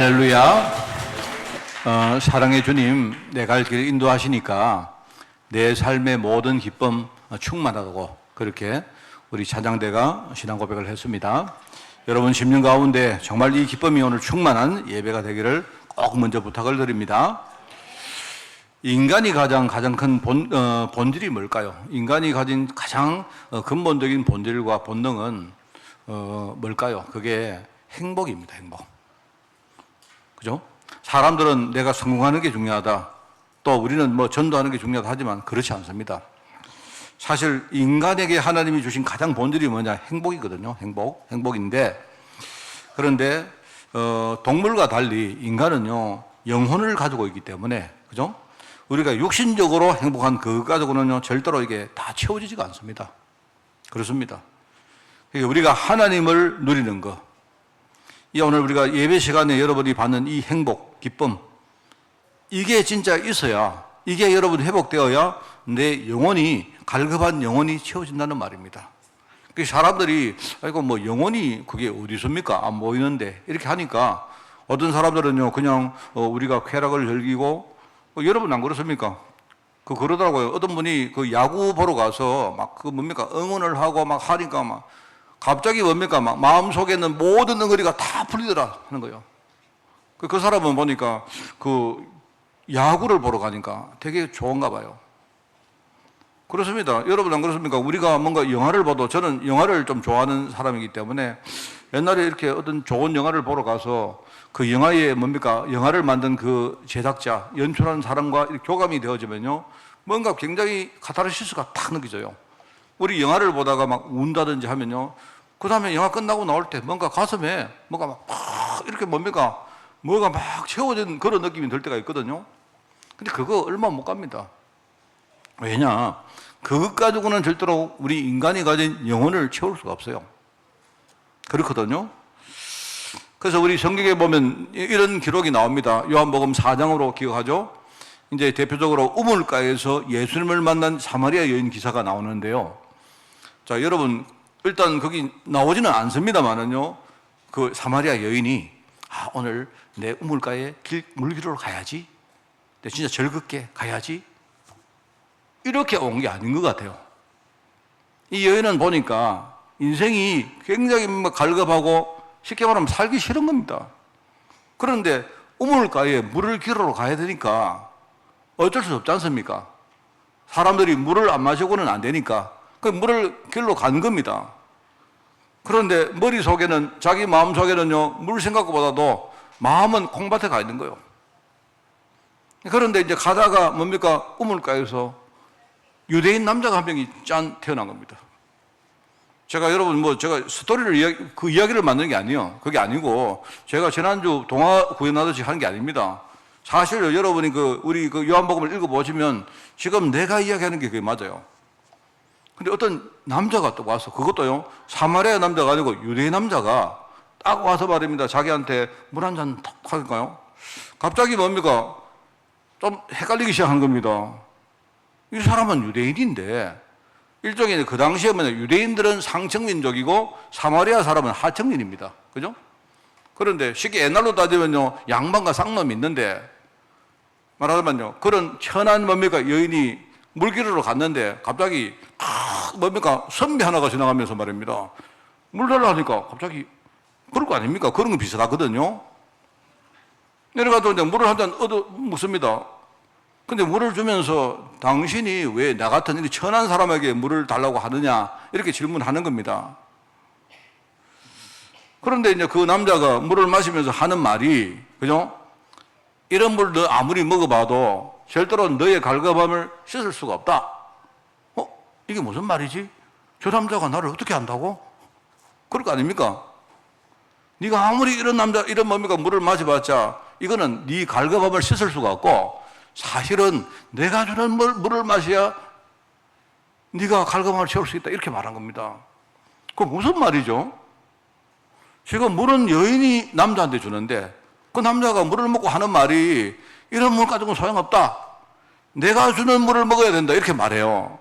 할렐루야. 사랑의 주님, 내 갈 길 인도하시니까 내 삶의 모든 기쁨 충만하고, 그렇게 우리 찬양대가 신앙 고백을 했습니다. 여러분 심령 가운데 정말 이 기쁨이 오늘 충만한 예배가 되기를 꼭 먼저 부탁을 드립니다. 인간이 가장 큰 본질이 뭘까요? 인간이 가진 가장 근본적인 본질과 본능은 뭘까요? 그게 행복입니다. 행복. 그죠? 사람들은 내가 성공하는 게 중요하다, 또 우리는 뭐 전도하는 게 중요하다 하지만 그렇지 않습니다. 사실 인간에게 하나님이 주신 가장 본질이 뭐냐? 행복이거든요. 행복인데, 그런데 동물과 달리 인간은요 영혼을 가지고 있기 때문에, 그죠? 우리가 육신적으로 행복한 그 가지고는요 절대로 이게 다 채워지지가 않습니다. 그렇습니다. 그러니까 우리가 하나님을 누리는 것, 오늘 우리가 예배 시간에 여러분이 받는 이 행복, 기쁨, 이게 진짜 있어야, 이게 여러분 회복되어야 내 영혼이, 갈급한 영혼이 채워진다는 말입니다. 그 사람들이 아이고 뭐 영혼이 그게 어디 있습니까? 안 보이는데, 이렇게 하니까 어떤 사람들은요 그냥 우리가 쾌락을 즐기고, 여러분 안 그렇습니까? 그러더라고요. 어떤 분이 그 야구 보러 가서 막 그 뭡니까 응원을 하고 막 하니까 막 갑자기 뭡니까 막 마음속에는 모든 응어리가 다 풀리더라 하는 거예요. 그 사람은 보니까 그 야구를 보러 가니까 되게 좋은가 봐요. 그렇습니다. 여러분 안 그렇습니까? 우리가 뭔가 영화를 봐도, 저는 영화를 좀 좋아하는 사람이기 때문에 옛날에 이렇게 어떤 좋은 영화를 보러 가서 그 영화에 뭡니까 영화를 만든 그 제작자, 연출하는 사람과 이렇게 교감이 되어지면요 뭔가 굉장히 카타르시스가 탁 느껴져요. 우리 영화를 보다가 막 운다든지 하면요, 그 다음에 영화 끝나고 나올 때 뭔가 가슴에 뭔가 막 이렇게 뭡니까 뭐가 막 채워진 그런 느낌이 들 때가 있거든요. 근데 그거 얼마 못 갑니다. 왜냐? 그것 가지고는 절대로 우리 인간이 가진 영혼을 채울 수가 없어요. 그렇거든요. 그래서 우리 성경에 보면 이런 기록이 나옵니다. 요한복음 4장으로 기억하죠? 이제 대표적으로 우물가에서 예수님을 만난 사마리아 여인 기사가 나오는데요. 자, 여러분, 일단 거기 나오지는 않습니다만은요, 그 사마리아 여인이, 오늘 내 우물가에 물기로 가야지, 내 진짜 즐겁게 가야지, 이렇게 온 게 아닌 것 같아요. 이 여인은 보니까 인생이 굉장히 갈급하고 쉽게 말하면 살기 싫은 겁니다. 그런데 우물가에 물을 기르러 가야 되니까 어쩔 수 없지 않습니까? 사람들이 물을 안 마시고는 안 되니까 그 물을 길러 간 겁니다. 그런데 머릿속에는, 자기 마음속에는요 물 생각보다도 마음은 콩밭에 가 있는 거예요. 그런데 이제 가다가 뭡니까 우물가에서 유대인 남자가 한 명이 짠 태어난 겁니다. 제가 여러분 제가 스토리를 그 이야기를 만드는 게 아니에요. 그게 아니고 제가 지난주 동화 구현하듯이 하는 게 아닙니다. 사실 여러분이 우리 요한복음을 읽어보시면 지금 내가 이야기하는 게 그게 맞아요. 근데 어떤 남자가 또 와서, 그것도요 사마리아 남자가 아니고 유대인 남자가 딱 와서 말입니다. 자기한테 물 한 잔 탁 할까요? 갑자기 뭡니까 좀 헷갈리기 시작한 겁니다. 이 사람은 유대인인데, 일종의 그 당시에 유대인들은 상층민족이고 사마리아 사람은 하층민입니다. 그죠? 그런데 쉽게 옛날로 따지면요 양반과 쌍놈이 있는데, 말하자면요 그런 천한 여인이 물 기르러 갔는데 갑자기 선비 하나가 지나가면서 말입니다. 물 달라 하니까 갑자기, 그럴 거 아닙니까? 그런 거 비슷하거든요. 내려가서 이제 물을 한 잔 얻어 묻습니다. 근데 물을 주면서 당신이 왜 나 같은 이 천한 사람에게 물을 달라고 하느냐, 이렇게 질문하는 겁니다. 그런데 이제 그 남자가 물을 마시면서 하는 말이, 그죠? 이런 물 너 아무리 먹어봐도 절대로 너의 갈급함을 씻을 수가 없다. 이게 무슨 말이지? 저 남자가 나를 어떻게 안다고? 그럴 거 아닙니까? 네가 아무리 이런 물을 마셔봤자 이거는 네 갈급함을 씻을 수가 없고, 사실은 내가 주는 물을 마셔야 네가 갈급함을 채울 수 있다, 이렇게 말한 겁니다. 그 무슨 말이죠? 지금 물은 여인이 남자한테 주는데 그 남자가 물을 먹고 하는 말이, 이런 물 가지고는 소용없다, 내가 주는 물을 먹어야 된다, 이렇게 말해요.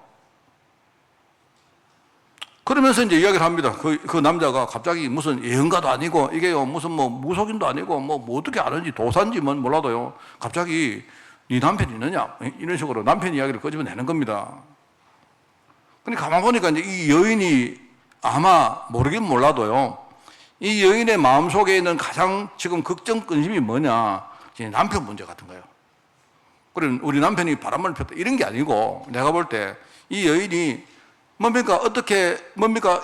그러면서 이제 이야기를 합니다. 그 남자가 갑자기 무슨 예언가도 아니고, 이게요, 무슨 뭐 무속인도 아니고, 뭐 어떻게 아는지 도사인지 뭔 몰라도요, 갑자기 네 남편이 있느냐? 이런 식으로 남편 이야기를 끄집어내는 겁니다. 근데 가만 보니까 이제 이 여인이 아마 모르긴 몰라도요, 이 여인의 마음속에 있는 가장 지금 걱정 근심이 뭐냐? 남편 문제 같은 거예요. 그럼 우리 남편이 바람을 폈다 이런 게 아니고, 내가 볼 때 이 여인이 뭡니까?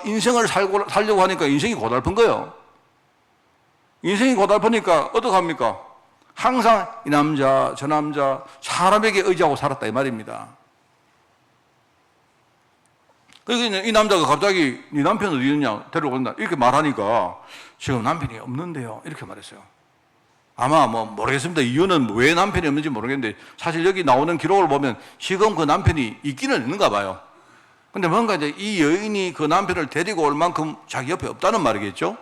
인생을 살려고 하니까 인생이 고달픈 거예요. 인생이 고달프니까 어떡합니까? 항상 이 남자, 저 남자, 사람에게 의지하고 살았다 이 말입니다. 그래서 이 남자가 갑자기 네 남편 어디 있느냐 데려온다 이렇게 말하니까 지금 남편이 없는데요 이렇게 말했어요. 아마 뭐 모르겠습니다. 이유는 왜 남편이 없는지 모르겠는데 사실 여기 나오는 기록을 보면 지금 그 남편이 있기는 있는가 봐요. 근데 뭔가 이제 이 여인이 그 남편을 데리고 올 만큼 자기 옆에 없다는 말이겠죠.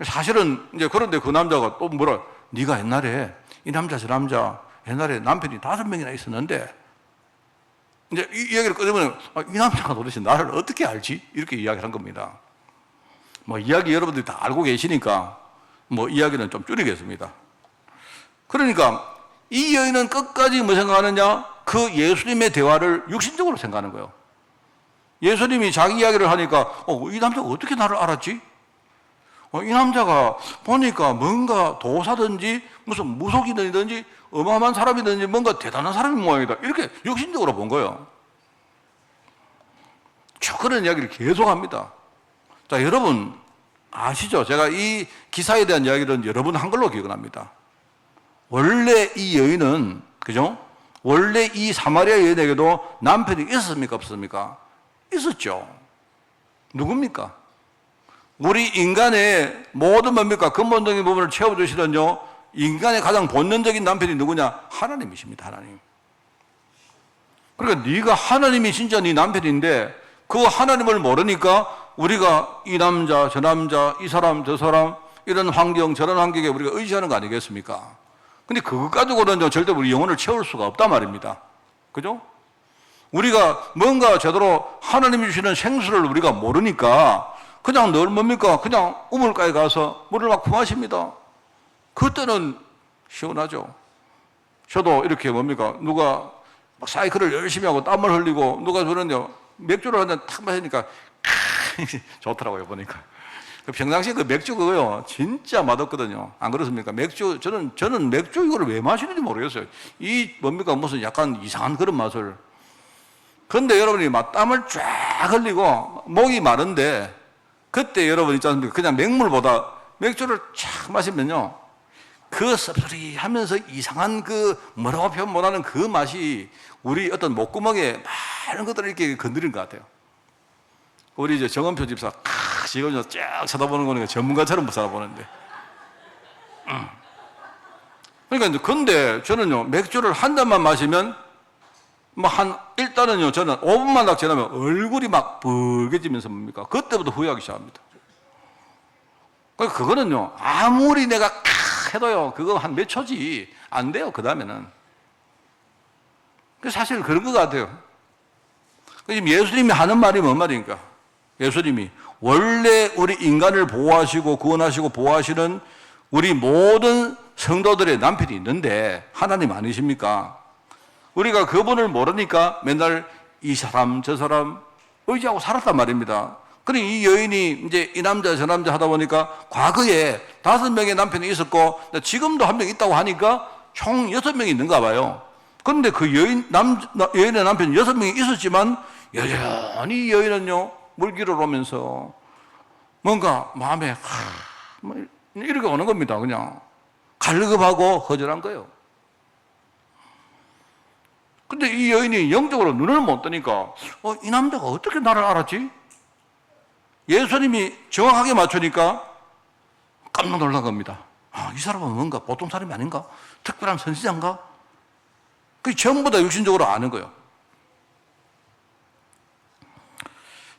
사실은 이제 그런데 그 남자가 또 뭐라, 네가 옛날에 이 남자 저 남자 옛날에 남편이 5명이나 있었는데, 이제 이 이야기를 꺼내면 이 남자가 도대체 나를 어떻게 알지? 이렇게 이야기를 한 겁니다. 뭐 이야기 여러분들이 다 알고 계시니까 뭐 이야기는 좀 줄이겠습니다. 그러니까 이 여인은 끝까지 뭐 생각하느냐? 그 예수님의 대화를 육신적으로 생각하는 거예요. 예수님이 자기 이야기를 하니까 이 남자가 어떻게 나를 알았지? 이 남자가 보니까 뭔가 도사든지 무슨 무속이든지 어마어마한 사람이든지 뭔가 대단한 사람인 모양이다. 이렇게 육신적으로 본 거예요. 그런 이야기를 계속합니다. 자, 여러분 아시죠? 제가 이 기사에 대한 이야기는 여러분 한글로 기억을 합니다. 원래 이 여인은, 그죠? 원래 이 사마리아 여인에게도 남편이 있었습니까? 없습니까? 있었죠. 누굽니까? 우리 인간의 모든 뭡니까? 근본적인 부분을 채워주시던요, 인간의 가장 본능적인 남편이 누구냐? 하나님이십니다. 하나님. 그러니까 네가 하나님이 진짜 네 남편인데 그 하나님을 모르니까 우리가 이 남자, 저 남자, 이 사람, 저 사람, 이런 환경, 저런 환경에 우리가 의지하는 거 아니겠습니까? 근데 그것 가지고는 절대 우리 영혼을 채울 수가 없단 말입니다. 그죠? 우리가 뭔가 제대로 하나님이 주시는 생수를 우리가 모르니까 그냥 늘 뭡니까? 그냥 우물가에 가서 물을 막 부마십니다. 그때는 시원하죠. 저도 이렇게 뭡니까? 누가 막 사이클을 열심히 하고 땀을 흘리고 누가 저런데요, 맥주를 한 잔 탁 마시니까 좋더라고요, 보니까. 평상시에 그 맥주 그거요, 진짜 맛없거든요. 안 그렇습니까? 맥주, 저는 맥주 이거를 왜 마시는지 모르겠어요. 이 뭡니까? 무슨 약간 이상한 그런 맛을. 근데 여러분이 막 땀을 쫙 흘리고 목이 마른데 그때 여러분 있지 않습니까? 그냥 맹물보다 맥주를 쫙 마시면요, 그 씁쓸히 하면서 이상한 그 뭐라고 표현 못하는 그 맛이 우리 어떤 목구멍에 많은 것들을 이렇게 건드린 것 같아요. 우리 이제 정은표 집사, 지금 쫙 쳐다보는 거는 전문가처럼 쳐다보는데. 그러니까 근데 저는요, 맥주를 한 잔만 마시면 일단은요, 저는 5분만 딱 지나면 얼굴이 막 붉어지면서 뭡니까? 그때부터 후회하기 시작합니다. 그러니까 그거는요, 아무리 내가 해도요, 그거 한 몇 초지 안 돼요. 그 다음에는. 사실 그런 것 같아요. 지금 예수님이 하는 말이 뭔 말입니까? 예수님이 원래 우리 인간을 보호하시고 구원하시고 보호하시는 우리 모든 성도들의 남편이 있는데 하나님 아니십니까? 우리가 그분을 모르니까 맨날 이 사람 저 사람 의지하고 살았단 말입니다. 그러니 이 여인이 이제 이 남자 저 남자 하다 보니까 과거에 5명의 남편이 있었고 지금도 1명 있다고 하니까 총 6명이 있는가 봐요. 그런데 그 여인의 남편 6명이 있었지만 여전히 여인은요, 물길을 오면서 뭔가 마음에 이렇게 오는 겁니다. 그냥 갈급하고 허전한 거예요. 근데 이 여인이 영적으로 눈을 못 뜨니까 이 남자가 어떻게 나를 알았지? 예수님이 정확하게 맞추니까 깜짝 놀란 겁니다. 이 사람은 뭔가 보통 사람이 아닌가? 특별한 선지자인가? 그게 전부 다 육신적으로 아는 거예요.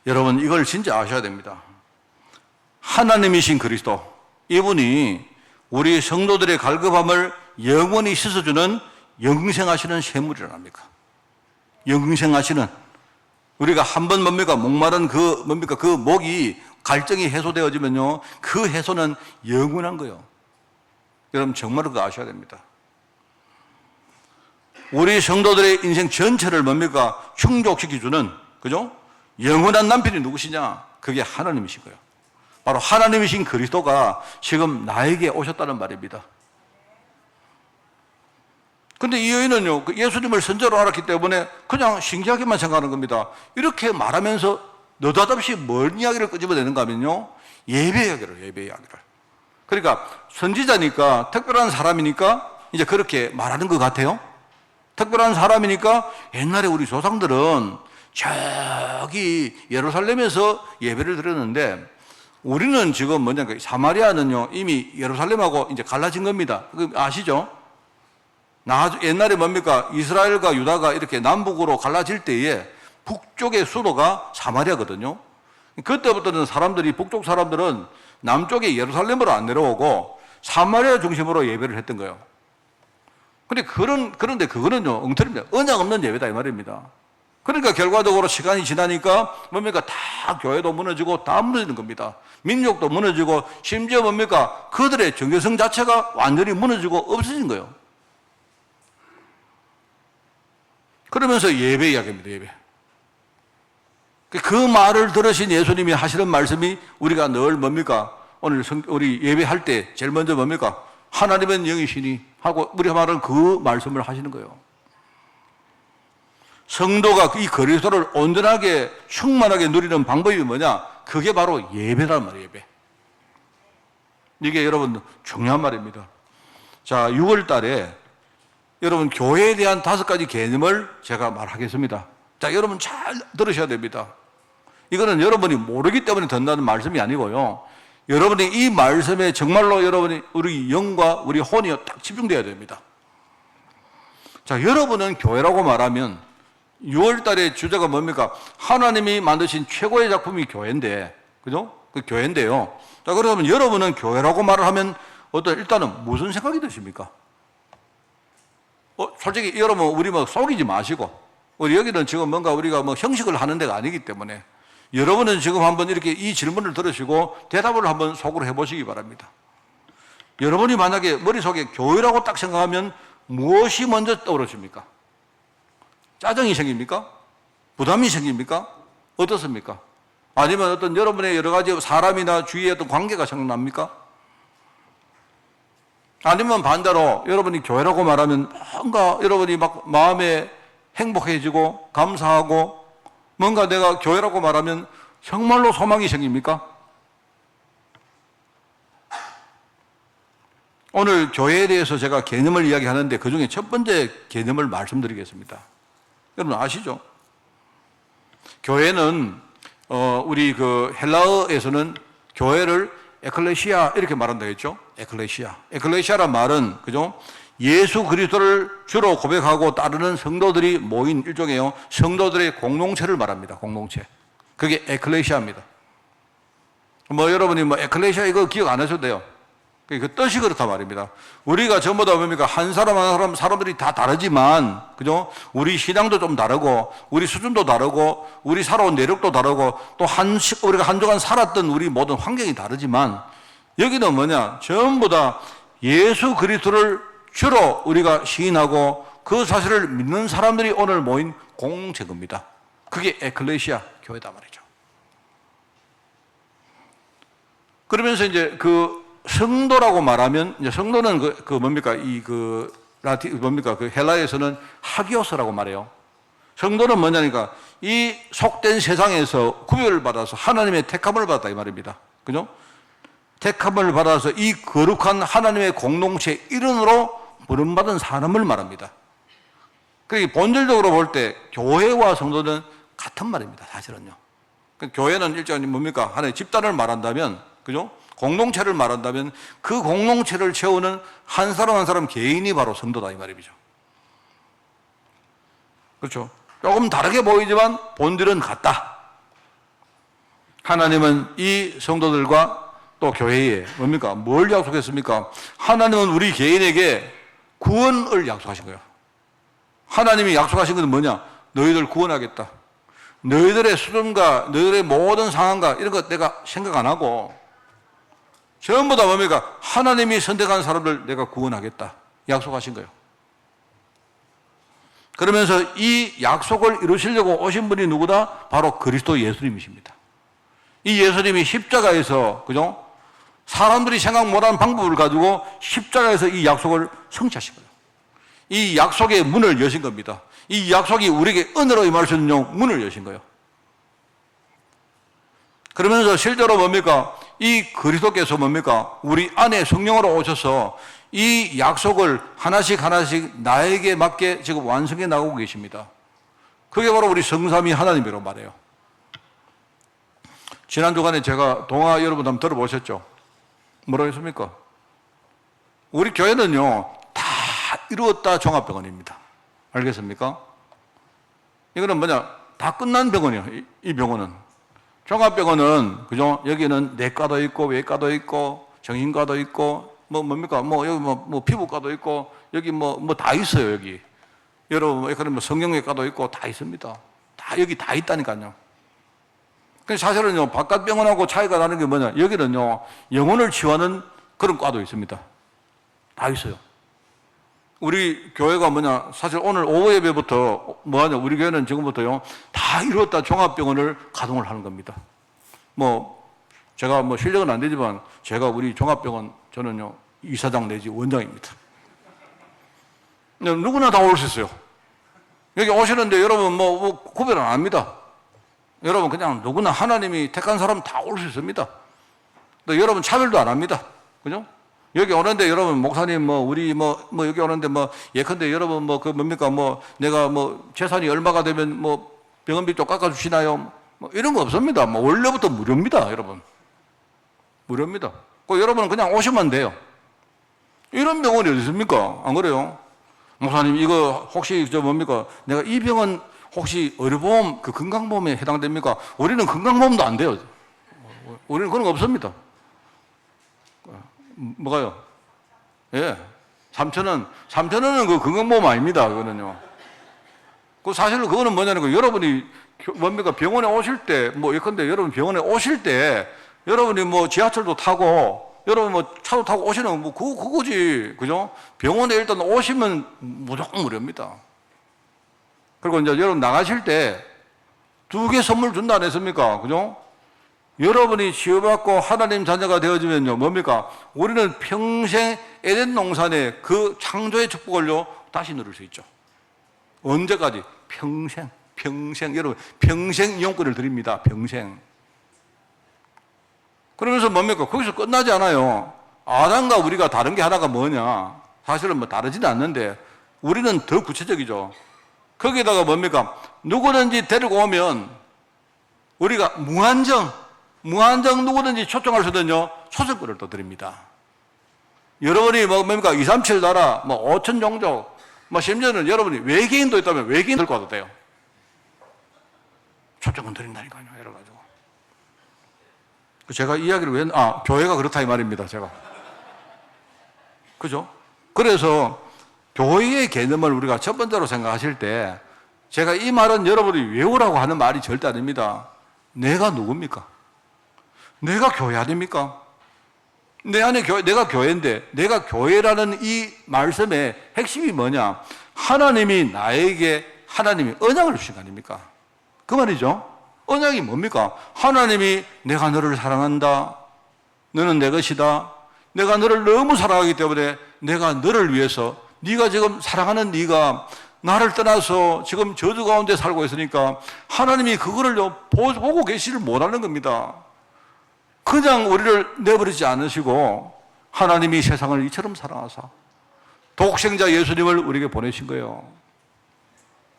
여러분, 이걸 진짜 아셔야 됩니다. 하나님이신 그리스도, 이분이 우리 성도들의 갈급함을 영원히 씻어주는 영생하시는 샘물이란 합니까? 영생하시는, 우리가 한번 뭡니까? 목마른 그 뭡니까? 그 목이 갈증이 해소되어지면요. 그 해소는 영원한 거예요. 여러분 정말로 그거 아셔야 됩니다. 우리 성도들의 인생 전체를 뭡니까? 충족시켜주는, 그죠? 영원한 남편이 누구시냐? 그게 하나님이신 거예요. 바로 하나님이신 그리스도가 지금 나에게 오셨다는 말입니다. 근데 이 여인은요, 예수님을 선자로 알았기 때문에 그냥 신기하게만 생각하는 겁니다. 이렇게 말하면서 느닷없이 뭔 이야기를 끄집어내는가 하면요, 예배 이야기를, 예배 이야기를. 그러니까 선지자니까, 특별한 사람이니까 이제 그렇게 말하는 것 같아요. 특별한 사람이니까 옛날에 우리 조상들은 저기 예루살렘에서 예배를 드렸는데 우리는 지금 뭐냐, 사마리아는요, 이미 예루살렘하고 이제 갈라진 겁니다. 아시죠? 옛날에 뭡니까? 이스라엘과 유다가 이렇게 남북으로 갈라질 때에 북쪽의 수도가 사마리아거든요. 그때부터는 사람들이, 북쪽 사람들은 남쪽에 예루살렘으로 안 내려오고 사마리아 중심으로 예배를 했던 거예요. 그런데 그거는요, 엉터리입니다. 언약 없는 예배다, 이 말입니다. 그러니까 결과적으로 시간이 지나니까 뭡니까? 다 교회도 무너지고 다 무너지는 겁니다. 민족도 무너지고 심지어 뭡니까? 그들의 정체성 자체가 완전히 무너지고 없어진 거예요. 그러면서 예배 이야기입니다, 예배. 그 말을 들으신 예수님이 하시는 말씀이 우리가 늘 뭡니까? 오늘 우리 예배할 때 제일 먼저 뭡니까? 하나님은 영이시니 하고 우리가 말하는 그 말씀을 하시는 거예요. 성도가 이 그리스도를 온전하게 충만하게 누리는 방법이 뭐냐? 그게 바로 예배란 말이에요, 예배. 이게 여러분 중요한 말입니다. 자, 6월 달에 여러분 교회에 대한 5가지 개념을 제가 말하겠습니다. 자, 여러분 잘 들으셔야 됩니다. 이거는 여러분이 모르기 때문에 듣는다는 말씀이 아니고요. 여러분이 이 말씀에 정말로 여러분이 우리 영과 우리 혼이 딱 집중돼야 됩니다. 자, 여러분은 교회라고 말하면 6월 달의 주제가 뭡니까? 하나님이 만드신 최고의 작품이 교회인데, 그죠? 그 교회인데요. 자, 그러면 여러분은 교회라고 말을 하면 일단은 무슨 생각이 드십니까? 솔직히 여러분, 우리 속이지 마시고, 우리 여기는 지금 뭔가 우리가 형식을 하는 데가 아니기 때문에 여러분은 지금 한번 이렇게 이 질문을 들으시고 대답을 한번 속으로 해보시기 바랍니다. 여러분이 만약에 머릿속에 교회라고 딱 생각하면 무엇이 먼저 떠오르십니까? 짜증이 생깁니까? 부담이 생깁니까? 어떻습니까? 아니면 어떤 여러분의 여러 가지 사람이나 주위의 어떤 관계가 생각납니까? 아니면 반대로 여러분이 교회라고 말하면 뭔가 여러분이 막 마음에 행복해지고 감사하고 뭔가 내가 교회라고 말하면 정말로 소망이 생깁니까? 오늘 교회에 대해서 제가 개념을 이야기하는데 그 중에 첫 번째 개념을 말씀드리겠습니다. 여러분 아시죠? 교회는 우리 그 헬라어에서는 교회를 에클레시아 이렇게 말한다 했죠? 에클레시아. 에클레시아란 말은 그죠? 예수 그리스도를 주로 고백하고 따르는 성도들이 모인 일종의 성도들의 공동체를 말합니다. 공동체. 그게 에클레시아입니다. 여러분이 에클레시아 이거 기억 안 하셔도 돼요. 그 뜻이 그렇다 말입니다. 우리가 전부 다 뭡니까? 한 사람 한 사람 사람들이 다 다르지만, 그죠? 우리 신앙도 좀 다르고, 우리 수준도 다르고, 우리 살아온 내력도 다르고, 또 우리가 한 주간 살았던 우리 모든 환경이 다르지만, 여기는 뭐냐? 전부 다 예수 그리스도를 주로 우리가 시인하고 그 사실을 믿는 사람들이 오늘 모인 공동체 겁니다. 그게 에클레시아 교회다 말이죠. 그러면서 이제 그 성도라고 말하면 이제 성도는 뭡니까? 그 헬라에서는 하기오스라고 말해요. 성도는 뭐냐니까 이 속된 세상에서 구별을 받아서 하나님의 택함을 받았다 이 말입니다. 그죠? 택함을 받아서 이 거룩한 하나님의 공동체 일원으로 부름받은 사람을 말합니다. 그러니까 본질적으로 볼 때 교회와 성도는 같은 말입니다. 사실은요. 교회는 일종의 뭡니까? 하나의 집단을 말한다면, 그죠? 공동체를 말한다면 그 공동체를 채우는 한 사람 한 사람 개인이 바로 성도다 이 말이죠. 그렇죠? 조금 다르게 보이지만 본질은 같다. 하나님은 이 성도들과 또 교회에 뭡니까? 뭘 약속했습니까? 하나님은 우리 개인에게 구원을 약속하신 거예요. 하나님이 약속하신 것은 뭐냐? 너희들 구원하겠다. 너희들의 수준과 너희들의 모든 상황과 이런 것 내가 생각 안 하고 전부 다 뭡니까? 하나님이 선택한 사람들 내가 구원하겠다 약속하신 거예요. 그러면서 이 약속을 이루시려고 오신 분이 누구다? 바로 그리스도 예수님이십니다. 이 예수님이 십자가에서, 그죠? 사람들이 생각 못하는 방법을 가지고 십자가에서 이 약속을 성취하신 거예요. 이 약속의 문을 여신 겁니다. 이 약속이 우리에게 은혜로 임할 수 있는 문을 여신 거예요. 그러면서 실제로 뭡니까? 이 그리스도께서 뭡니까? 우리 안에 성령으로 오셔서 이 약속을 하나씩 하나씩 나에게 맞게 지금 완성해 나가고 계십니다. 그게 바로 우리 성삼위 하나님이라고 말해요. 지난 주간에 제가 동화 여러분 한번 들어보셨죠? 뭐라고 했습니까? 우리 교회는요, 다 이루었다 종합병원입니다. 알겠습니까? 이거는 뭐냐? 다 끝난 병원이에요. 이 병원은. 종합병원은, 그죠? 여기는 내과도 있고, 외과도 있고, 정신과도 있고, 뭡니까? 여기 피부과도 있고, 여기 다 있어요, 여기. 여러분, 그러면 성형외과도 있고, 다 있습니다. 여기 다 있다니까요. 사실은요, 바깥 병원하고 차이가 나는 게 뭐냐? 여기는요, 영혼을 치유하는 그런 과도 있습니다. 다 있어요. 우리 교회가 뭐냐? 사실 오늘 오후 예배부터 뭐하냐? 우리 교회는 지금부터요, 다 이루었다 종합병원을 가동을 하는 겁니다. 제가 실력은 안 되지만, 제가 우리 종합병원, 저는요, 이사장 내지 원장입니다. 누구나 다 올 수 있어요. 여기 오시는데 여러분 구별 안 합니다. 여러분 그냥 누구나 하나님이 택한 사람 다 올 수 있습니다. 또 여러분 차별도 안 합니다. 그죠? 여기 오는데 여러분 목사님 우리 여기 오는데 예컨대 여러분 내가 재산이 얼마가 되면 병원비 좀 깎아 주시나요? 이런 거 없습니다. 원래부터 무료입니다, 여러분. 무료입니다. 여러분은 그냥 오시면 돼요. 이런 병원이 어디 있습니까? 안 그래요? 목사님 이거 혹시 내가 이 병원 혹시 의료보험 건강보험에 해당됩니까? 우리는 건강보험도 안 돼요. 우리는 그런 거 없습니다. 뭐가요? 예. 3,000원은 그 건강보험 아닙니다. 그거는요. 사실은 그거는 뭐냐면 여러분이 병원에 오실 때 예컨대 여러분 병원에 오실 때 여러분이 지하철도 타고 여러분 차도 타고 오시는 그거지. 그죠? 병원에 일단 오시면 무조건 무료입니다. 그리고 이제 여러분 나가실 때 2개 선물 준다 안 했습니까? 그죠? 여러분이 치유받고 하나님 자녀가 되어지면요, 우리는 평생 에덴 농산의 그 창조의 축복을요, 다시 누릴 수 있죠. 언제까지? 평생, 여러분, 평생 이용권을 드립니다. 평생. 그러면서 거기서 끝나지 않아요. 아담과 우리가 다른 게 하나가 뭐냐? 사실은 다르지는 않는데, 우리는 더 구체적이죠. 거기다가 누구든지 데리고 오면 우리가 무한정 누구든지 초청할 수 있는요, 초청권을 또 드립니다. 여러분이 237 나라, 5천 종족, 심지어는 여러분이 외계인도 있다면 외계인 들고 와도 돼요. 초청권 드린다니까요, 이래가지고. 제가 이야기를 교회가 그렇다 이 말입니다, 제가. 그죠? 그래서 교회의 개념을 우리가 첫 번째로 생각하실 때 제가 이 말은 여러분이 외우라고 하는 말이 절대 아닙니다. 내가 누굽니까? 내가 교회 아닙니까? 내 안에 내가 교회인데 내가 교회라는 이 말씀의 핵심이 뭐냐? 하나님이 나에게 하나님이 언약을 주신 거 아닙니까? 그 말이죠. 언약이 뭡니까? 하나님이 내가 너를 사랑한다. 너는 내 것이다. 내가 너를 너무 사랑하기 때문에 내가 너를 위해서 네가 지금 사랑하는 네가 나를 떠나서 지금 저주 가운데 살고 있으니까 하나님이 그거를 보고 계시를 못하는 겁니다. 그냥 우리를 내버리지 않으시고 하나님이 세상을 이처럼 사랑하사 독생자 예수님을 우리에게 보내신 거예요.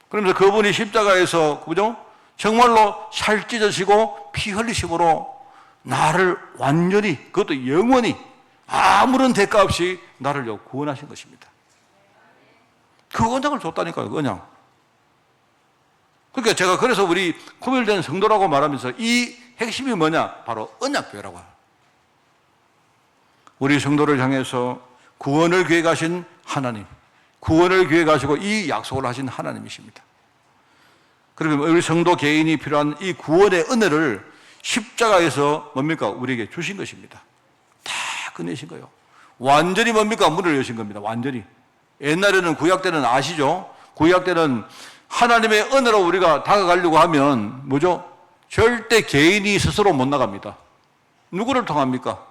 그러면서 그분이 십자가에서 그죠? 정말로 살 찢으시고 피 흘리심으로 나를 완전히 그것도 영원히 아무런 대가 없이 나를 구원하신 것입니다. 그 언약을 줬다니까요, 언약. 그러니까 제가 그래서 우리 구별된 성도라고 말하면서 이 핵심이 뭐냐? 바로 언약교회라고 해요. 우리 성도를 향해서 구원을 계획하신 하나님, 구원을 계획하시고 이 약속을 하신 하나님이십니다. 그리고 우리 성도 개인이 필요한 이 구원의 은혜를 십자가에서 뭡니까? 우리에게 주신 것입니다. 다 끝내신 거예요. 완전히 뭡니까? 문을 여신 겁니다. 완전히. 옛날에는 구약 때는 아시죠? 구약 때는 하나님의 은혜로 우리가 다가가려고 하면 뭐죠? 절대 개인이 스스로 못 나갑니다. 누구를 통합니까?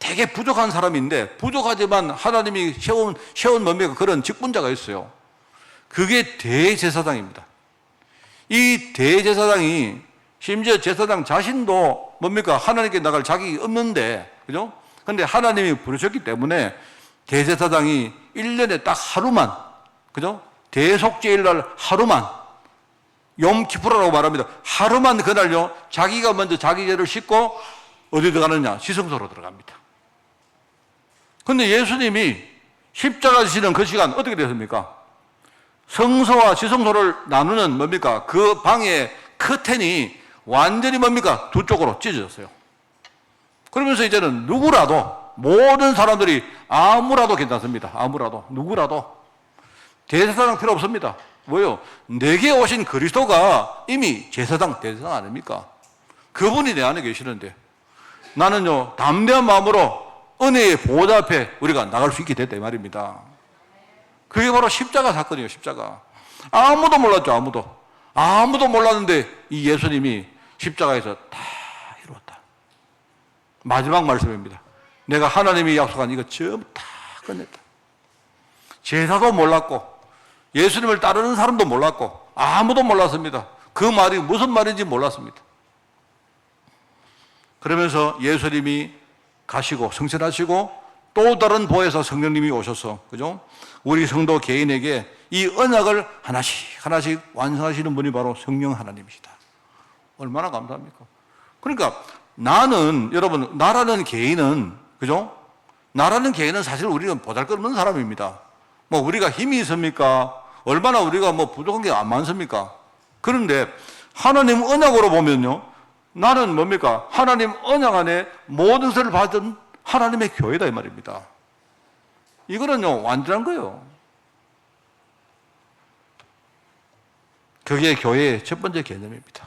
되게 부족한 사람인데 부족하지만 하나님이 세운 뭡니까? 그런 직분자가 있어요. 그게 대제사장입니다. 이 대제사장이 심지어 제사장 자신도 뭡니까? 하나님께 나갈 자격이 없는데, 그죠? 근데 하나님이 부르셨기 때문에 대제사장이 1년에 딱 하루만, 그죠? 대속죄일날 하루만, 염키푸르라고 말합니다. 하루만 그날요, 자기가 먼저 자기 죄를 씻고 어디 들어가느냐? 지성소로 들어갑니다. 근데 예수님이 십자가 지시는 그 시간 어떻게 됐습니까? 성소와 지성소를 나누는 뭡니까? 그 방의 커튼이 완전히 뭡니까? 두 쪽으로 찢어졌어요. 그러면서 이제는 누구라도, 모든 사람들이 아무라도 괜찮습니다. 아무라도, 누구라도. 대제사장 필요 없습니다. 뭐요? 내게 오신 그리스도가 이미 제사장, 대제사장 아닙니까? 그분이 내 안에 계시는데 나는요, 담대한 마음으로 은혜의 보호자 앞에 우리가 나갈 수 있게 됐다 이 말입니다. 그게 바로 십자가 사건이에요. 십자가. 아무도 몰랐죠. 아무도 몰랐는데 이 예수님이 십자가에서 다 이루었다. 마지막 말씀입니다. 내가 하나님이 약속한 이거 전부 다 끝냈다. 제사도 몰랐고 예수님을 따르는 사람도 몰랐고 아무도 몰랐습니다. 그 말이 무슨 말인지 몰랐습니다. 그러면서 예수님이 가시고 성천하시고 또 다른 보혜사 성령님이 오셔서, 그죠? 우리 성도 개인에게 이 언약을 하나씩 완성하시는 분이 바로 성령 하나님이시다. 얼마나 감사합니까? 그러니까 여러분, 나라는 개인은, 그죠? 나라는 개인은 사실 우리는 보잘것없는 사람입니다. 뭐 우리가 힘이 있습니까? 얼마나 우리가 뭐 부족한 게 안 많습니까? 그런데 하나님 언약으로 보면요, 나는 뭡니까? 하나님 언약 안에 모든 것을 받은 하나님의 교회다 이 말입니다. 이거는요, 완전한 거예요. 그게 교회의 첫 번째 개념입니다.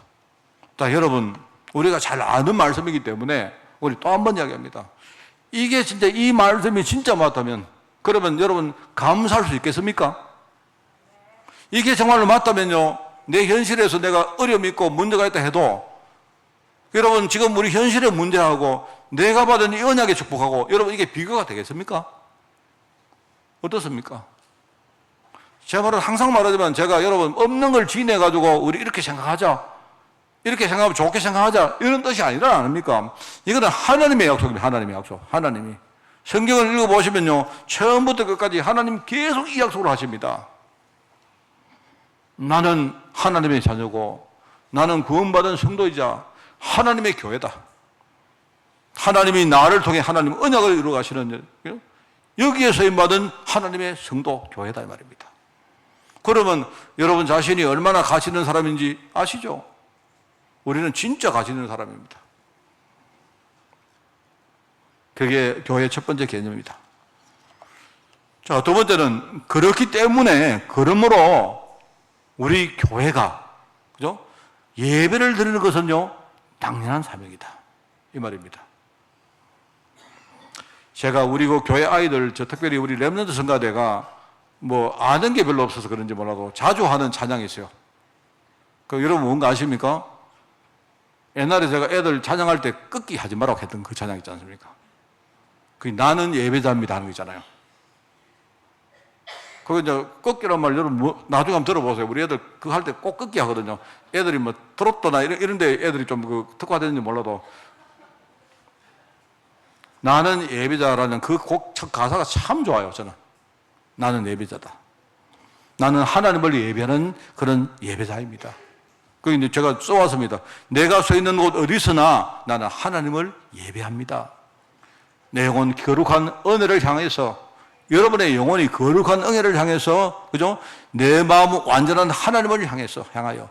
자, 여러분, 우리가 잘 아는 말씀이기 때문에 우리 또 한 번 이야기합니다. 이게 진짜 이 말씀이 진짜 맞다면, 그러면 여러분 감사할 수 있겠습니까? 이게 정말로 맞다면요, 내 현실에서 내가 어려움이 있고 문제가 있다 해도, 여러분 지금 우리 현실의 문제하고 내가 받은 이 언약의 축복하고 여러분 이게 비교가 되겠습니까? 어떻습니까? 제 말은 항상 말하지만 제가 여러분 없는 걸 지내가지고 우리 이렇게 생각하자, 이렇게 생각하면 좋게 생각하자, 이런 뜻이 아니라 아닙니까? 이거는 하나님의 약속입니다. 하나님의 약속. 하나님이 성경을 읽어보시면요, 처음부터 끝까지 하나님 계속 이 약속을 하십니다. 나는 하나님의 자녀고 나는 구원받은 성도이자 하나님의 교회다. 하나님이 나를 통해 하나님 언약을 이루어 가시는, 여기에 서임받은 하나님의 성도 교회다 이 말입니다. 그러면 여러분 자신이 얼마나 가치 있는 사람인지 아시죠? 우리는 진짜 가치 있는 사람입니다. 그게 교회의 첫 번째 개념입니다. 자, 두 번째는 그렇기 때문에, 그러므로 우리 교회가, 그죠? 예배를 드리는 것은요, 당연한 사명이다 이 말입니다. 제가 우리 그 교회 아이들, 특별히 우리 렘넌트 성가대가 뭐 아는 게 별로 없어서 그런지 몰라도 자주 하는 찬양이 있어요. 그 여러분 뭔가 아십니까? 옛날에 제가 애들 찬양할 때 꺾기 하지 말라고 했던 그 찬양 있지 않습니까? 그 나는 예배자입니다 하는 거 있잖아요. 그거 이제 꺾기란 말 여러분 나중에 한번 들어보세요. 우리 애들 그거 할 때 꼭 꺾기 하거든요. 애들이 뭐 트로트나 이런데 애들이 좀 그 특화되는지 몰라도 나는 예배자라는 그 곡 가사가 참 좋아요. 저는 나는 예배자다. 나는 하나님을 예배하는 그런 예배자입니다. 그 이제 제가 써왔습니다. 내가 서 있는 곳 어디서나 나는 하나님을 예배합니다. 내 영혼 거룩한 은혜를 향해서, 여러분의 영혼이 거룩한 은혜를 향해서, 그죠? 내 마음은 완전한 하나님을 향하여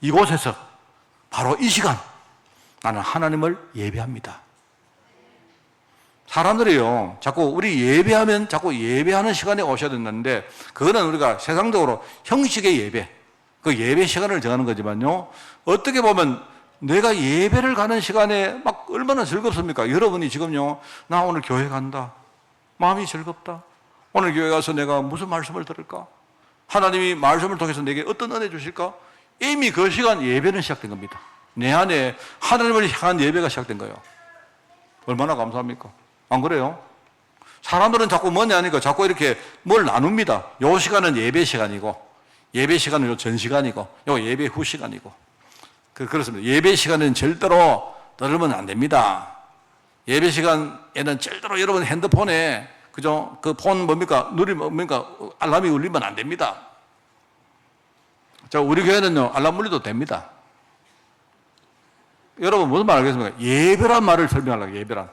이곳에서 바로 이 시간 나는 하나님을 예배합니다. 사람들이요, 자꾸 우리 예배하면 자꾸 예배하는 시간에 오셔야 된다는데, 그거는 우리가 세상적으로 형식의 예배, 그 예배 시간을 정하는 거지만요. 어떻게 보면 내가 예배를 가는 시간에 막 얼마나 즐겁습니까? 여러분이 지금요, 나 오늘 교회 간다. 마음이 즐겁다. 오늘 교회 가서 내가 무슨 말씀을 들을까? 하나님이 말씀을 통해서 내게 어떤 은혜 주실까? 이미 그 시간 예배는 시작된 겁니다. 내 안에 하나님을 향한 예배가 시작된 거예요. 얼마나 감사합니까? 안 그래요? 사람들은 자꾸 뭐냐 하니까 자꾸 이렇게 뭘 나눕니다. 요 시간은 예배 시간이고, 예배 시간은 요 전 시간이고, 요 예배 후 시간이고. 그렇습니다. 예배 시간은 절대로 떨으면 안 됩니다. 예배 시간에는 절대로 여러분 핸드폰에, 그죠? 그 폰 뭡니까? 뭡니까? 알람이 울리면 안 됩니다. 자, 우리 교회는요, 알람 울려도 됩니다. 여러분 무슨 말 알겠습니까? 예배란 말을 설명하려고, 예배란.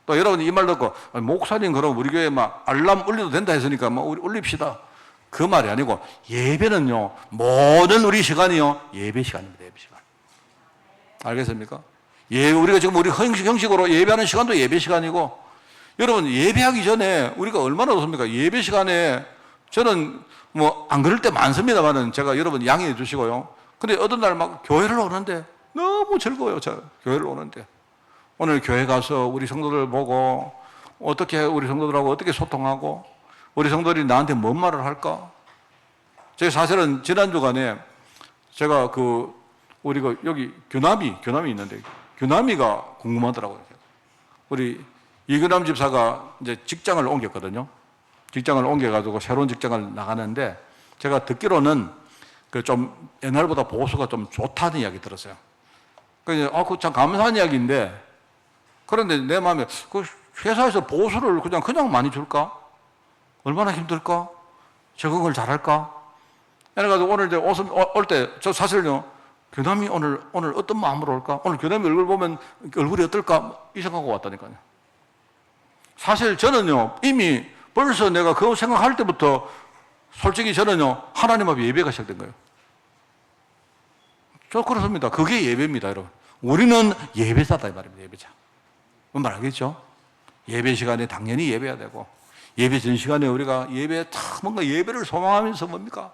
또 여러분이 이 말 듣고, 목사님 그럼 우리 교회 막 알람 울려도 된다 했으니까 뭐 우리 울립시다. 그 말이 아니고, 예배는요, 모든 우리 시간이요, 예배 시간입니다, 예배 시간. 알겠습니까? 우리가 지금 우리 형식으로 예배하는 시간도 예배 시간이고, 여러분 예배하기 전에 우리가 얼마나 좋습니까? 예배 시간에 저는 뭐 안 그럴 때 많습니다만은 제가 여러분 양해해 주시고요. 근데 어떤 날 막 교회를 오는데 너무 즐거워요. 저 교회를 오는데 오늘 교회 가서 우리 성도들 보고 어떻게 우리 성도들하고 어떻게 소통하고 우리 성도들이 나한테 뭔 말을 할까? 제가 사실은 지난 주간에 제가 우리가 여기 규남이 있는데 규남이가 궁금하더라고요. 우리 이규남 집사가 이제 직장을 옮겼거든요. 직장을 옮겨가지고 새로운 직장을 나가는데 제가 듣기로는 좀 옛날보다 보수가 좀 좋다는 이야기 들었어요. 그거 참 감사한 이야기인데 그런데 내 마음에 그 회사에서 보수를 그냥 많이 줄까? 얼마나 힘들까? 적응을 잘할까? 그래가지고 오늘 이제 올 때 저 사실요 규남이 오늘 어떤 마음으로 올까? 오늘 규남이 얼굴 보면 얼굴이 어떨까? 이 생각하고 왔다니까요. 사실 저는요 이미 벌써 내가 그거 생각할 때부터 솔직히 저는요 하나님 앞에 예배가 시작된 거예요. 저 그렇습니다. 그게 예배입니다, 여러분. 우리는 예배자다 이 말입니다. 예배자. 뭔 말 알겠죠? 예배 시간에 당연히 예배해야 되고 예배 전 시간에 우리가 뭔가 예배를 소망하면서 뭡니까?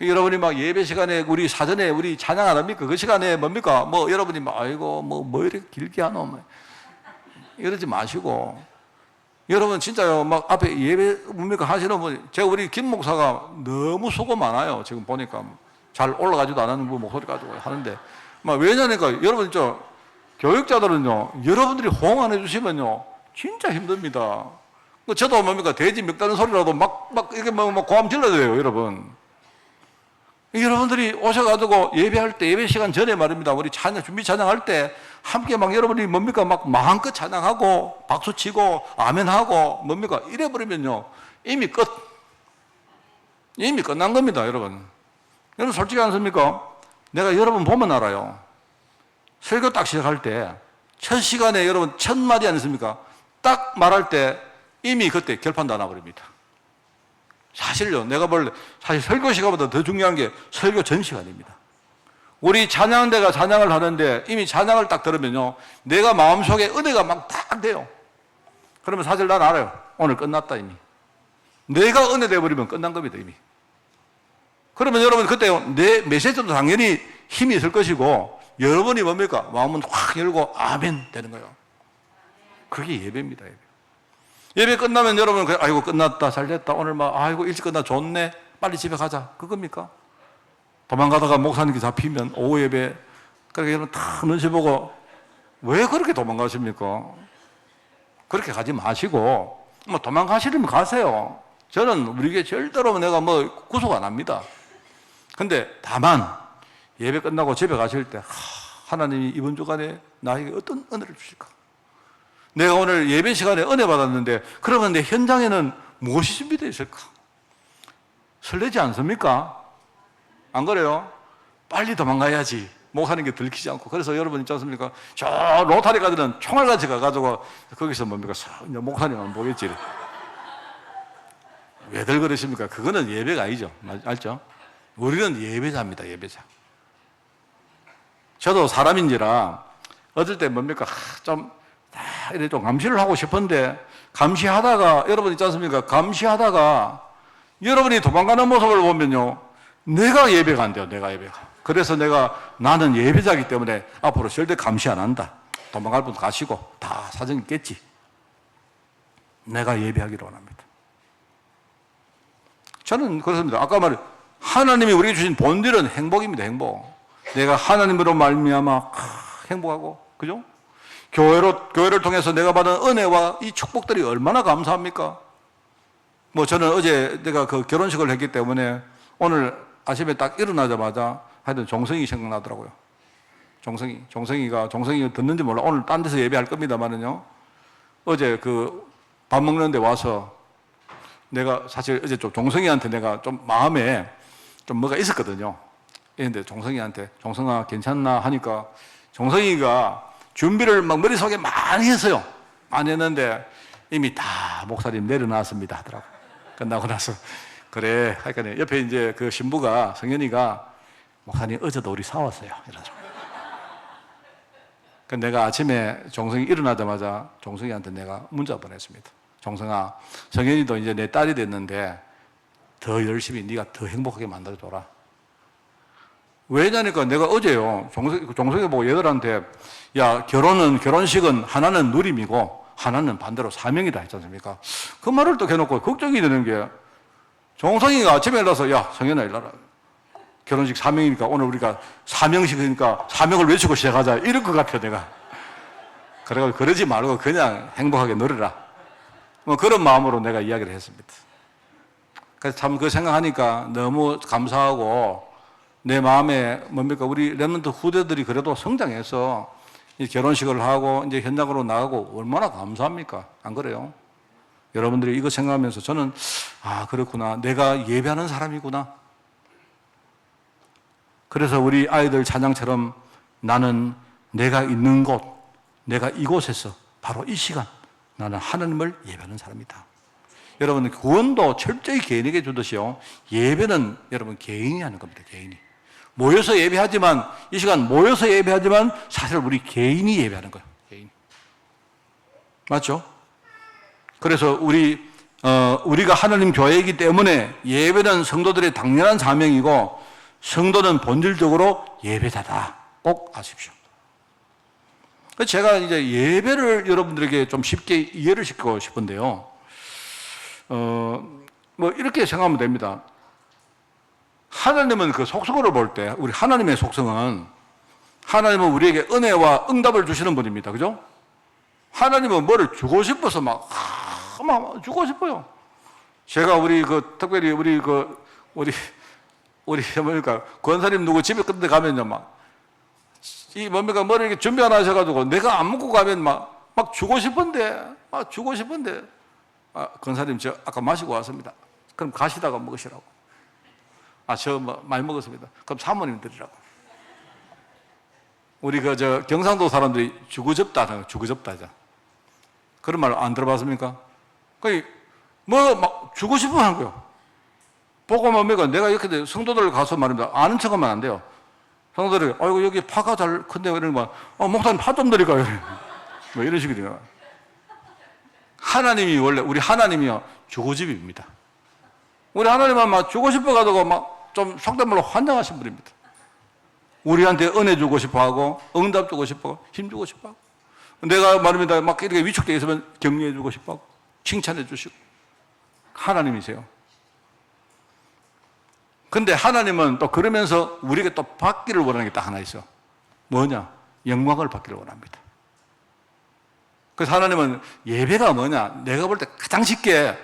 여러분이 막 예배 시간에 우리 사전에 우리 찬양 안 합니까? 그 시간에 뭡니까? 뭐 여러분이 막 아이고 뭐 이렇게 길게 하노 이러지 마시고 여러분 진짜요 막 앞에 예배 뭡니까 하시는 분 제가 우리 김 목사가 너무 수고 많아요. 지금 보니까 잘 올라가지도 않은 목소리 가지고 하는데 막 왜냐니까 여러분 교육자들은요 여러분들이 호응 안 해주시면요 진짜 힘듭니다. 저도 뭡니까 돼지 멱다는 소리라도 막 이렇게 막 고함 질러야 돼요, 여러분. 여러분들이 오셔가지고 예배할 때 예배 시간 전에 말입니다. 우리 준비 찬양할 때 함께 막 여러분이 뭡니까 막 마음껏 찬양하고 박수 치고 아멘하고 뭡니까 이래버리면요 이미 끝난 겁니다, 여러분. 여러분 솔직히 않습니까? 내가 여러분 보면 알아요. 설교 딱 시작할 때 첫 시간에 여러분 첫 마디 아니습니까? 딱 말할 때 이미 그때 결판 다 나버립니다. 사실요, 내가 볼래 사실 설교 시간보다 더 중요한 게 설교 전 시간입니다. 우리 찬양대가 찬양을 하는데 이미 찬양을 딱 들으면요, 내가 마음속에 은혜가 막 딱 돼요. 그러면 사실 난 알아요. 오늘 끝났다 이미. 내가 은혜 돼버리면 끝난 겁니다 이미. 그러면 여러분 그때 내 메시지도 당연히 힘이 있을 것이고 여러분이 뭡니까? 마음은 확 열고 아멘 되는 거예요. 그게 예배입니다. 예배 끝나면 여러분 아이고 끝났다 잘됐다 오늘 아이고 일찍 끝나 좋네 빨리 집에 가자 그겁니까? 도망가다가 목사님께 잡히면 오후 예배 그렇게 여러분 다 눈치 보고 왜 그렇게 도망가십니까? 그렇게 가지 마시고 도망가시려면 가세요. 저는 우리 교회 절대로 내가 구속 안 합니다. 근데 다만 예배 끝나고 집에 가실 때 하나님이 이번 주간에 나에게 어떤 은혜를 주실까? 내가 오늘 예배 시간에 은혜 받았는데 그러면 내 현장에는 무엇이 준비되어 있을까? 설레지 않습니까? 안 그래요? 빨리 도망가야지. 목사님께 들키지 않고. 그래서 여러분 있지 않습니까? 저 로타리 가들은 총알같이 가가지고 거기서 뭡니까? 목사님만 보겠지. 왜들 그러십니까? 그거는 예배가 아니죠. 알죠? 우리는 예배자입니다. 예배자. 저도 사람인지라 어쩔 때 뭡니까? 좀 감시를 하고 싶은데 감시하다가 여러분 있지 않습니까? 감시하다가 여러분이 도망가는 모습을 보면요 내가 예배가 안 돼요. 내가 예배가. 그래서 나는 예배자이기 때문에 앞으로 절대 감시 안 한다. 도망갈 분도 가시고 다 사정이 있겠지. 내가 예배하기를 원합니다. 저는 그렇습니다. 아까 말해 하나님이 우리에게 주신 본질은 행복입니다. 행복. 내가 하나님으로 말미암아 행복하고, 그죠? 교회를 통해서 내가 받은 은혜와 이 축복들이 얼마나 감사합니까? 뭐 저는 어제 내가 그 결혼식을 했기 때문에 오늘 아침에 딱 일어나자마자 하여튼 종성이 생각나더라고요. 종성이가 듣는지 몰라. 오늘 딴 데서 예배할 겁니다만은요. 어제 그 밥 먹는데 와서 내가 사실 어제 좀 종성이한테 내가 좀 마음에 좀 뭐가 있었거든요. 그런데 종성이한테 종성아 괜찮나 하니까 종성이가 준비를 막 머릿속에 많이 했어요. 많이 했는데 이미 다 목사님 내려놨습니다 하더라고. 끝나고 나서 그래 하니까 옆에 이제 그 신부가 성현이가 목사님 어제도 우리 싸웠어요 이러더라고. 내가 아침에 종성이 일어나자마자 종성이한테 내가 문자 보냈습니다. 종성아, 성현이도 이제 내 딸이 됐는데 더 열심히 네가 더 행복하게 만들어줘라. 왜냐니까 내가 어제요 종성이 보고 얘들한테 야 결혼식은 하나는 누림이고 하나는 반대로 사명이다 했지 않습니까? 그 말을 또 해놓고 걱정이 되는 게 종성이가 아침에 일어나서 야 성현아 일어나라. 결혼식 사명이니까 오늘 우리가 사명식이니까 사명을 외치고 시작하자 이럴 것 같아요 내가. 그래가지고 그러지 말고 그냥 행복하게 놀아라. 뭐 그런 마음으로 내가 이야기를 했습니다. 그래서 참 그 생각하니까 너무 감사하고 내 마음에 뭡니까 우리 랩런트 후대들이 그래도 성장해서 이 결혼식을 하고 이제 현장으로 나가고 얼마나 감사합니까? 안 그래요? 여러분들이 이거 생각하면서 저는 그렇구나. 내가 예배하는 사람이구나. 그래서 우리 아이들 찬양처럼 나는 내가 있는 곳, 내가 이곳에서 바로 이 시간 나는 하나님을 예배하는 사람이다. 여러분 구원도 철저히 개인에게 주듯이요. 예배는 여러분 개인이 하는 겁니다. 개인이. 모여서 예배하지만 이 시간 모여서 예배하지만 사실 우리 개인이 예배하는 거예요. 개인. 맞죠? 그래서 우리가 하나님 교회이기 때문에 예배는 성도들의 당연한 사명이고 성도는 본질적으로 예배자다. 꼭 아십시오. 제가 이제 예배를 여러분들에게 좀 쉽게 이해를 시키고 싶은데요. 뭐 이렇게 생각하면 됩니다. 하나님은 그 속성으로 볼 때, 우리 하나님의 속성은 하나님은 우리에게 은혜와 응답을 주시는 분입니다. 그죠? 하나님은 뭐를 주고 싶어서 막 주고 싶어요. 제가 특별히 우리 뭡니까 권사님 누구 집에 끝에 가면요 뭡니까 뭐를 이렇게 준비 안 하셔가지고 내가 안 먹고 가면 막 주고 싶은데 권사님 저 아까 마시고 왔습니다. 그럼 가시다가 먹으시라고. 저 많이 먹었습니다. 그럼 사모님 드리라고. 우리 경상도 사람들이 주구접다 주구접다죠. 그런 말 안 들어봤습니까? 막 주고 싶어 하는 거예요. 보고 뭡니까 내가 이렇게 성도들 가서 말입니다. 아는 척하면 안 돼요. 성도들이 아이고 여기 파가 잘 큰데 이러는 거 목사님 파 좀 드릴까요? 뭐 이런 식이에요. 하나님이 원래 우리 하나님이요 주고집입니다. 우리 하나님은 막 주고 싶어가지고 막 좀 속된 말로 환장하신 분입니다. 우리한테 은혜 주고 싶어하고 응답 주고 싶어하고 힘 주고 싶어하고 내가 말입니다 막 이렇게 위축되어 있으면 격려해 주고 싶어하고 칭찬해 주시고 하나님이세요. 근데 하나님은 또 그러면서 우리에게 또 받기를 원하는 게 딱 하나 있어. 뭐냐? 영광을 받기를 원합니다. 그래서 하나님은 예배가 뭐냐? 내가 볼 때 가장 쉽게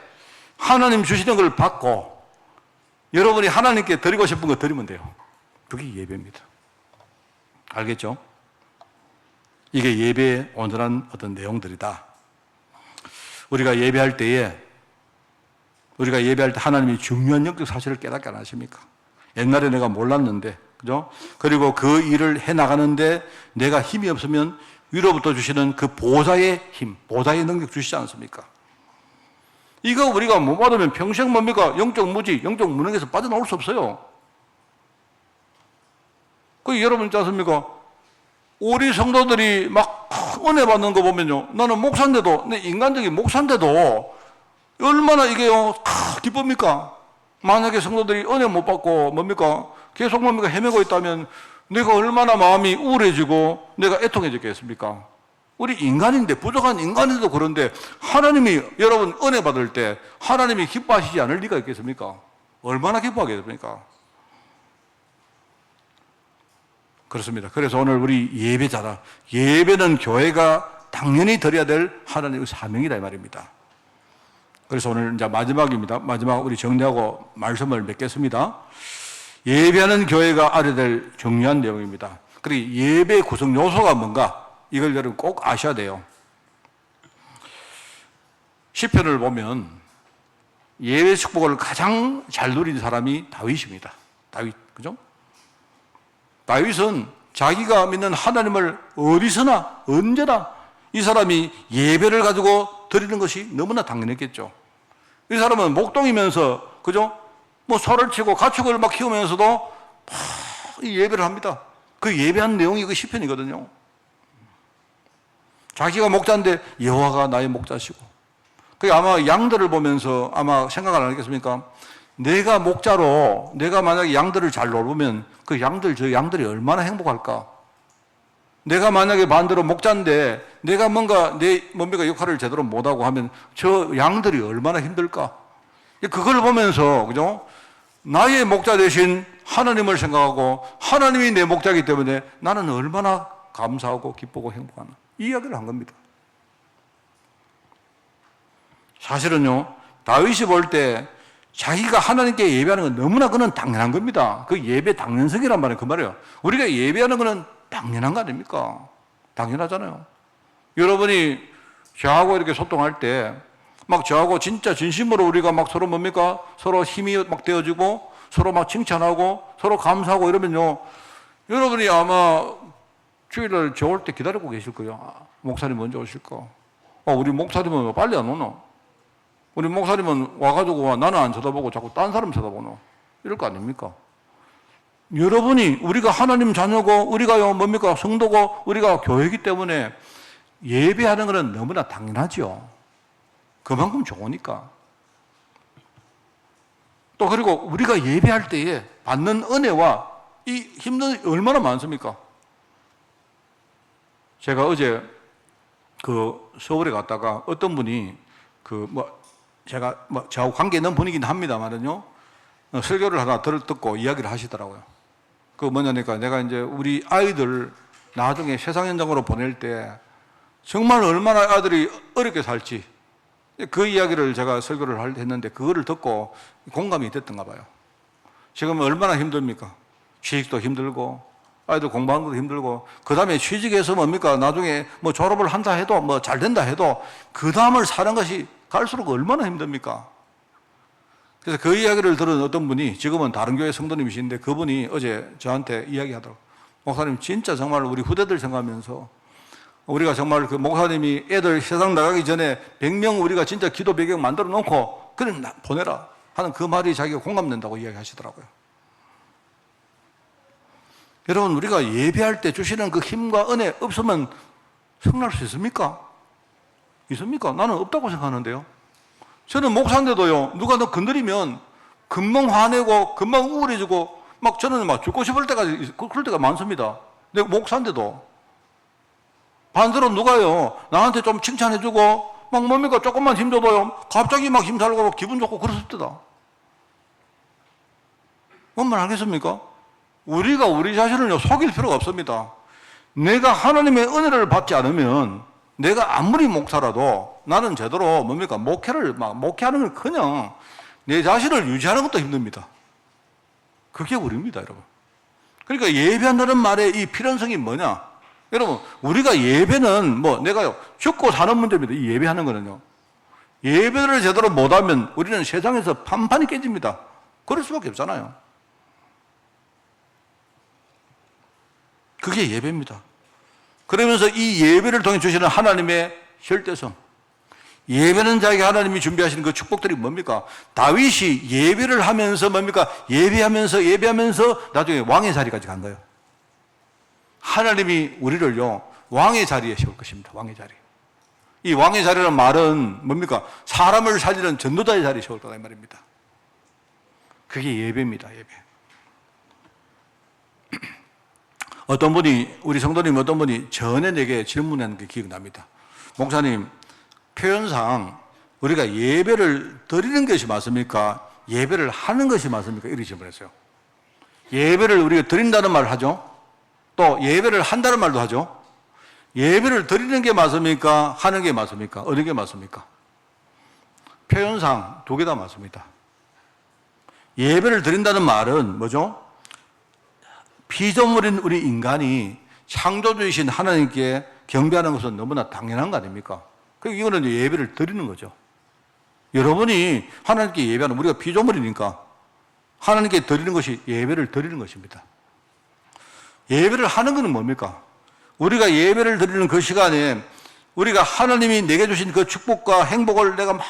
하나님 주시는 걸 받고 여러분이 하나님께 드리고 싶은 거 드리면 돼요. 그게 예배입니다. 알겠죠? 이게 예배의 온전한 어떤 내용들이다. 우리가 예배할 때 하나님이 중요한 영적 사실을 깨닫게 안 하십니까? 옛날에 내가 몰랐는데, 그죠? 그리고 그 일을 해 나가는데 내가 힘이 없으면 위로부터 주시는 그 보좌의 힘, 보좌의 능력 주시지 않습니까? 이거 우리가 못 받으면 평생 뭡니까? 영적 무지, 영적 무능에서 빠져나올 수 없어요. 여러분 있지 않습니까? 우리 성도들이 막 은혜 받는 거 보면요. 나는 목사인데도, 내 인간적인 목사인데도 얼마나 이게요, 기쁩니까? 만약에 성도들이 은혜 못 받고 뭡니까? 계속 뭡니까? 헤매고 있다면 내가 얼마나 마음이 우울해지고 내가 애통해졌겠습니까? 우리 인간인데, 부족한 인간인데도 그런데 하나님이 여러분 은혜 받을 때 하나님이 기뻐하시지 않을 리가 있겠습니까? 얼마나 기뻐하겠습니까? 그렇습니다. 그래서 오늘 우리 예배자라, 예배는 교회가 당연히 드려야 될 하나님의 사명이다 이 말입니다. 그래서 오늘 이제 마지막입니다. 마지막 우리 정리하고 말씀을 맺겠습니다. 예배하는 교회가 알아야 될 중요한 내용입니다. 그리고 예배 구성 요소가 뭔가 이걸 여러분 꼭 아셔야 돼요. 시편을 보면 예배 축복을 가장 잘 누린 사람이 다윗입니다. 다윗, 그죠? 다윗은 자기가 믿는 하나님을 어디서나 언제나 이 사람이 예배를 가지고 드리는 것이 너무나 당연했겠죠. 이 사람은 목동이면서, 그죠? 뭐 소를 치고 가축을 막 키우면서도 막 예배를 합니다. 그 예배한 내용이 그 시편이거든요. 자기가 목자인데 여호와가 나의 목자시고, 그 아마 양들을 보면서 아마 생각을 안 하겠습니까? 내가 목자로 내가 만약에 양들을 잘 놀보면 그 양들, 저 양들이 얼마나 행복할까? 내가 만약에 반대로 목자인데 내가 뭔가 내 뭡니까 역할을 제대로 못하고 하면 저 양들이 얼마나 힘들까? 그걸 보면서, 그죠? 나의 목자 대신 하나님을 생각하고 하나님이 내 목자이기 때문에 나는 얼마나 감사하고 기쁘고 행복하나. 이 이야기를 한 겁니다. 사실은요, 다윗이 볼 때 자기가 하나님께 예배하는 건 너무나 그는 당연한 겁니다. 그 예배 당연성이란 말은 그 말이에요. 우리가 예배하는 거는 당연한 거 아닙니까? 당연하잖아요. 여러분이 저하고 이렇게 소통할 때 막 저하고 진짜 진심으로 우리가 막 서로 뭡니까? 서로 힘이 막 되어지고 서로 막 칭찬하고 서로 감사하고 이러면요, 여러분이 아마 주일날 저 올 때 기다리고 계실 거예요. 아, 목사님 먼저 오실까? 우리 목사님은 빨리 안 오노? 우리 목사님은 와가지고 나는 안 쳐다보고 자꾸 딴 사람 쳐다보노? 이럴 거 아닙니까? 여러분이 우리가 하나님 자녀고 우리가 뭡니까? 성도고 우리가 교회이기 때문에 예배하는 것은 너무나 당연하죠. 그만큼 좋으니까. 또 그리고 우리가 예배할 때에 받는 은혜와 이 힘든 얼마나 많습니까? 제가 어제 그 서울에 갔다가 어떤 분이 제가 저하고 관계 있는 분이긴 합니다만은요, 설교를 하나 듣고 이야기를 하시더라고요. 그 뭐냐니까 내가 이제 우리 아이들 나중에 세상 현장으로 보낼 때 정말 얼마나 아들이 어렵게 살지, 그 이야기를 제가 설교를 했는데 그거를 듣고 공감이 됐던가 봐요. 지금 얼마나 힘듭니까? 취직도 힘들고 아이들 공부하는 것도 힘들고, 그 다음에 취직해서 뭡니까? 나중에 뭐 졸업을 한다 해도 뭐 잘 된다 해도 그 다음을 사는 것이 갈수록 얼마나 힘듭니까? 그래서 그 이야기를 들은 어떤 분이, 지금은 다른 교회 성도님이신데 그분이 어제 저한테 이야기하더라고요. 목사님, 진짜 정말 우리 후대들 생각하면서 우리가 정말 그 목사님이 애들 세상 나가기 전에 100명 우리가 진짜 기도 배경 만들어 놓고 그래 보내라 하는 그 말이 자기가 공감된다고 이야기하시더라고요. 여러분, 우리가 예배할 때 주시는 그 힘과 은혜 없으면 성날 수 있습니까? 있습니까? 나는 없다고 생각하는데요. 저는 목사인데도요, 누가 너 건드리면 금방 화내고 금방 우울해지고 막 저는 막 죽고 싶을 때까지 그럴 때가 많습니다. 내가 목사인데도. 반대로 누가요, 나한테 좀 칭찬해주고 막 뭡니까 조금만 힘줘도요 갑자기 막 힘살고 기분 좋고 그랬을 때다. 뭔 말 알겠습니까? 우리가 우리 자신을 속일 필요가 없습니다. 내가 하나님의 은혜를 받지 않으면 내가 아무리 목사라도 나는 제대로 뭡니까 목회하는 걸 그냥 내 자신을 유지하는 것도 힘듭니다. 그게 우리입니다, 여러분. 그러니까 예배한다는 말의 이 필연성이 뭐냐? 여러분, 우리가 예배는 내가요 죽고 사는 문제입니다. 이 예배하는 거는요, 예배를 제대로 못하면 우리는 세상에서 판판이 깨집니다. 그럴 수밖에 없잖아요. 그게 예배입니다. 그러면서 이 예배를 통해 주시는 하나님의 절대성, 예배는 자에게 하나님이 준비하시는 그 축복들이 뭡니까? 다윗이 예배를 하면서 뭡니까? 예배하면서 나중에 왕의 자리까지 간 거예요. 하나님이 우리를요 왕의 자리에 세울 것입니다. 왕의 자리. 이 왕의 자리라는 말은 뭡니까? 사람을 살리는 전도자의 자리에 세울 거다 이 말입니다. 그게 예배입니다. 예배. 어떤 분이, 우리 성도님 어떤 분이 전에 내게 질문한 게 기억납니다. 목사님, 표현상 우리가 예배를 드리는 것이 맞습니까? 예배를 하는 것이 맞습니까? 이렇게 질문했어요. 예배를 우리가 드린다는 말을 하죠. 또 예배를 한다는 말도 하죠. 예배를 드리는 게 맞습니까? 하는 게 맞습니까? 어느 게 맞습니까? 표현상 두 개 다 맞습니다. 예배를 드린다는 말은 뭐죠? 피조물인 우리 인간이 창조주이신 하나님께 경배하는 것은 너무나 당연한 거 아닙니까? 이거는 예배를 드리는 거죠. 여러분이 하나님께 예배하는, 우리가 피조물이니까 하나님께 드리는 것이 예배를 드리는 것입니다. 예배를 하는 것은 뭡니까? 우리가 예배를 드리는 그 시간에 우리가 하나님이 내게 주신 그 축복과 행복을 내가 막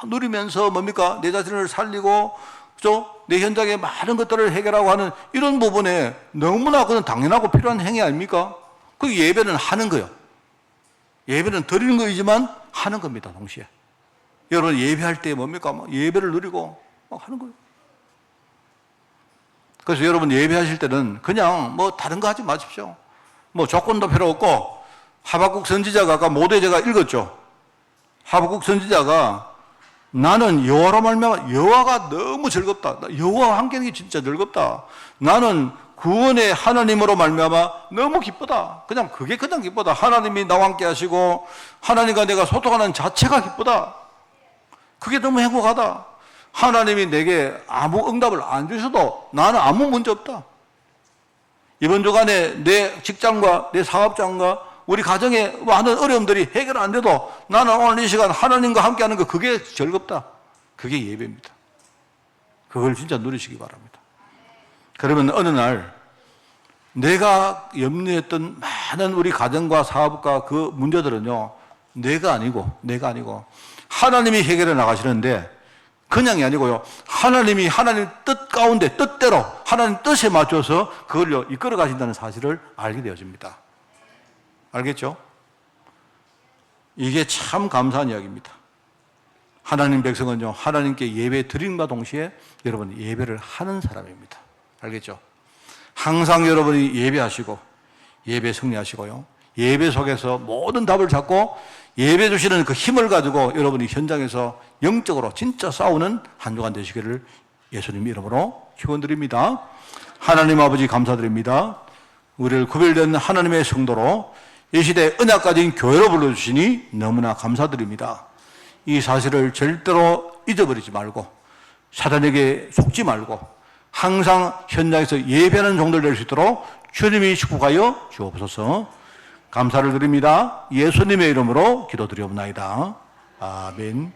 누리면서 뭡니까? 내 자신을 살리고, 그죠? 내 현장에 많은 것들을 해결하고 하는 이런 부분에 너무나 그건 당연하고 필요한 행위 아닙니까? 그 예배는 하는 거예요. 예배는 드리는 거이지만 하는 겁니다, 동시에. 여러분 예배할 때 뭡니까? 막 예배를 누리고 막 하는 거예요. 그래서 여러분 예배하실 때는 그냥 뭐 다른 거 하지 마십시오. 뭐 조건도 필요 없고, 하박국 선지자가 아까 모대제가 읽었죠. 하박국 선지자가 나는 여호와로 말미암아 여호와가 너무 즐겁다. 여호와와 함께하는 게 진짜 즐겁다. 나는 구원의 하나님으로 말미암아 너무 기쁘다. 그냥 그게 그냥 기쁘다. 하나님이 나와 함께 하시고 하나님과 내가 소통하는 자체가 기쁘다. 그게 너무 행복하다. 하나님이 내게 아무 응답을 안 주셔도 나는 아무 문제 없다. 이번 주간에 내 직장과 내 사업장과 우리 가정에 많은 어려움들이 해결 안 돼도 나는 오늘 이 시간 하나님과 함께하는 거 그게 즐겁다. 그게 예배입니다. 그걸 진짜 누리시기 바랍니다. 그러면 어느 날 내가 염려했던 많은 우리 가정과 사업과 그 문제들은요, 내가 아니고 하나님이 해결해 나가시는데, 그냥이 아니고요, 하나님이 하나님 뜻 가운데 뜻대로 하나님 뜻에 맞춰서 그걸요 이끌어 가신다는 사실을 알게 되어집니다. 알겠죠? 이게 참 감사한 이야기입니다. 하나님 백성은요, 하나님께 예배 드림과 동시에 여러분 예배를 하는 사람입니다. 알겠죠? 항상 여러분이 예배하시고 예배 승리하시고요, 예배 속에서 모든 답을 찾고 예배 주시는 그 힘을 가지고 여러분이 현장에서 영적으로 진짜 싸우는 한 주간 되시기를 예수님 이름으로 축원드립니다. 하나님 아버지 감사드립니다. 우리를 구별된 하나님의 성도로 이 시대에 은혜 가진 교회로 불러주시니 너무나 감사드립니다. 이 사실을 절대로 잊어버리지 말고 사단에게 속지 말고 항상 현장에서 예배하는 종들 될 수 있도록 주님이 축복하여 주옵소서. 감사를 드립니다. 예수님의 이름으로 기도드리옵나이다. 아멘.